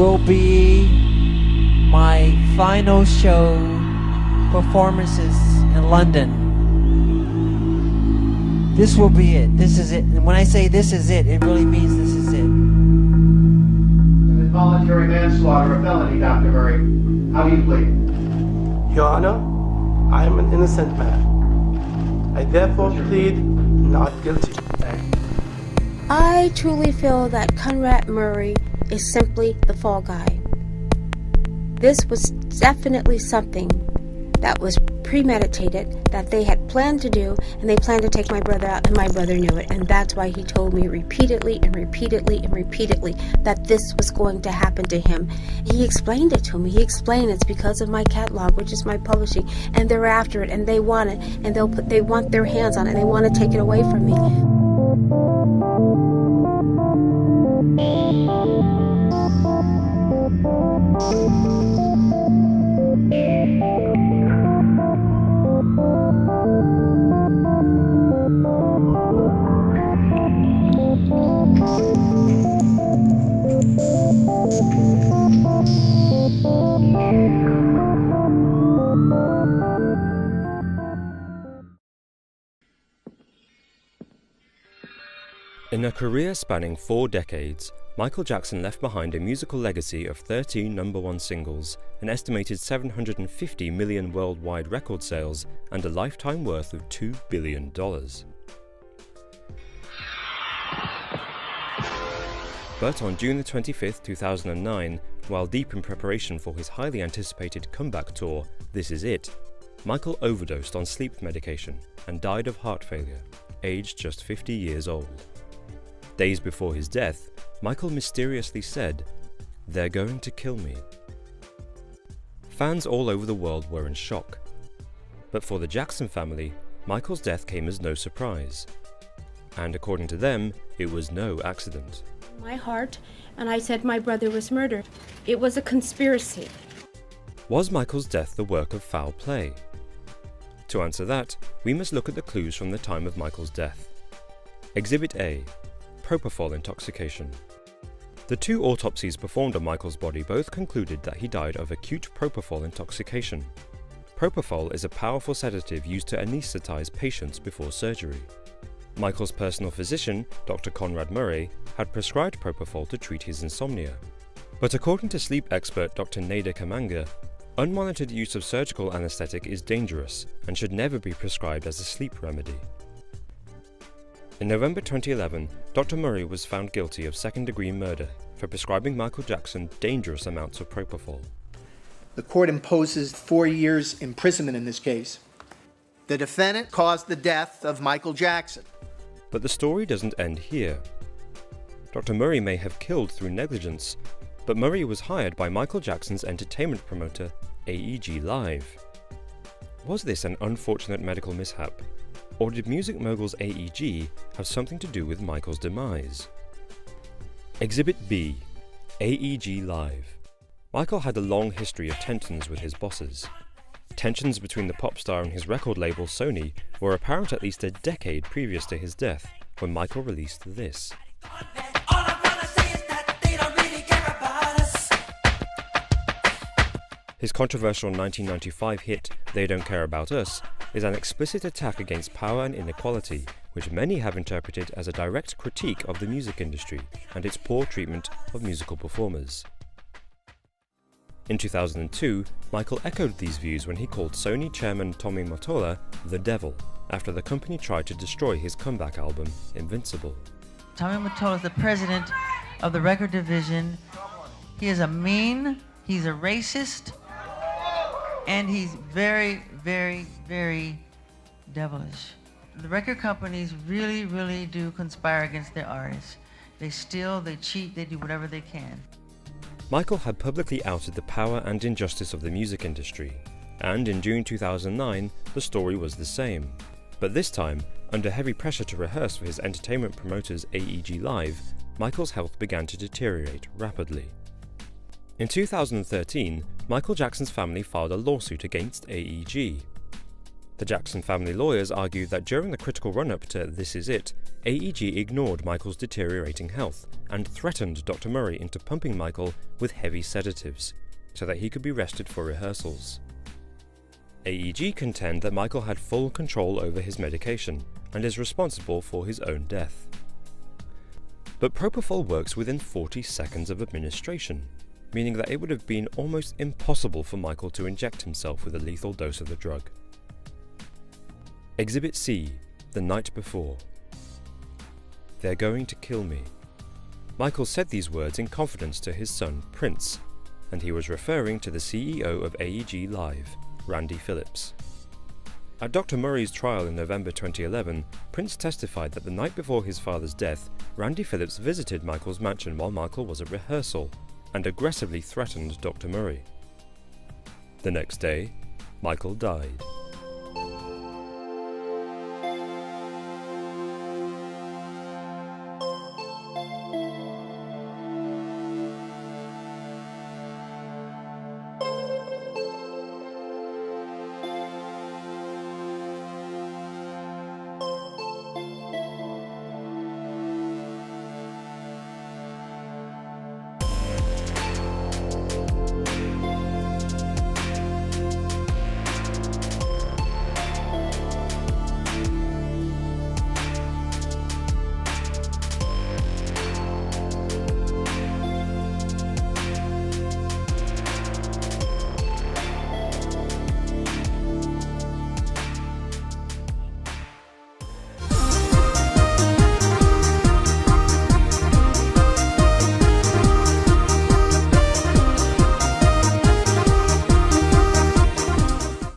will be my final show performances in London. This will be it. This is it. And when I say this is it, it really means this is it. Involuntary manslaughter, a felony, Dr. Murray. How do you plead? Your Honor, I am an innocent man. I therefore plead not guilty. I truly feel that Conrad Murray is simply the fall guy. This was definitely something that was premeditated, that they had planned to do, and they planned to take my brother out, and my brother knew it, and that's why he told me repeatedly and repeatedly and repeatedly that this was going to happen to him. He explained it to me. He explained it's because of my catalog, which is my publishing, and they're after it, and they want it, and they want their hands on it, and they want to take it away from me. In a career spanning 4 decades, Michael Jackson left behind a musical legacy of 13 number-1 singles, an estimated 750 million worldwide record sales, and a lifetime worth of $2 billion. But on June 25, 2009, while deep in preparation for his highly anticipated comeback tour, This Is It, Michael overdosed on sleep medication and died of heart failure, aged just 50 years old. Days before his death, Michael mysteriously said, "They're going to kill me." Fans all over the world were in shock. But for the Jackson family, Michael's death came as no surprise. And according to them, it was no accident. My heart, and I said my brother was murdered. It was a conspiracy. Was Michael's death the work of foul play? To answer that, we must look at the clues from the time of Michael's death. Exhibit A. Propofol intoxication. The 2 autopsies performed on Michael's body both concluded that he died of acute propofol intoxication. Propofol is a powerful sedative used to anesthetize patients before surgery. Michael's personal physician, Dr. Conrad Murray, had prescribed propofol to treat his insomnia. But according to sleep expert Dr. Nader Kamanga, unmonitored use of surgical anesthetic is dangerous and should never be prescribed as a sleep remedy. In November 2011, Dr. Murray was found guilty of second-degree murder for prescribing Michael Jackson dangerous amounts of propofol. The court imposes 4 years imprisonment in this case. The defendant caused the death of Michael Jackson. But the story doesn't end here. Dr. Murray may have killed through negligence, but Murray was hired by Michael Jackson's entertainment promoter, AEG Live. Was this an unfortunate medical mishap? Or did music mogul's AEG have something to do with Michael's demise? Exhibit B. AEG Live. Michael had a long history of tensions with his bosses. Tensions between the pop star and his record label Sony were apparent at least a decade previous to his death, when Michael released this. His controversial 1995 hit, They Don't Care About Us, is an explicit attack against power and inequality, which many have interpreted as a direct critique of the music industry and its poor treatment of musical performers. In 2002, Michael echoed these views when he called Sony chairman Tommy Mottola the devil, after the company tried to destroy his comeback album, Invincible. Tommy Mottola is the president of the record division. He is he's a racist, and he's very, very, very devilish. The record companies really, really do conspire against their artists. They steal, they cheat, they do whatever they can. Michael had publicly outed the power and injustice of the music industry, and in June 2009, the story was the same. But this time, under heavy pressure to rehearse for his entertainment promoters AEG Live, Michael's health began to deteriorate rapidly. In 2013, Michael Jackson's family filed a lawsuit against AEG. The Jackson family lawyers argued that during the critical run-up to This Is It, AEG ignored Michael's deteriorating health and threatened Dr. Murray into pumping Michael with heavy sedatives so that he could be rested for rehearsals. AEG contend that Michael had full control over his medication and is responsible for his own death. But propofol works within 40 seconds of administration, meaning that it would have been almost impossible for Michael to inject himself with a lethal dose of the drug. Exhibit C, the night before. They're going to kill me. Michael said these words in confidence to his son, Prince, and he was referring to the CEO of AEG Live, Randy Phillips. At Dr. Murray's trial in November 2011, Prince testified that the night before his father's death, Randy Phillips visited Michael's mansion while Michael was at rehearsal and aggressively threatened Dr. Murray. The next day, Michael died.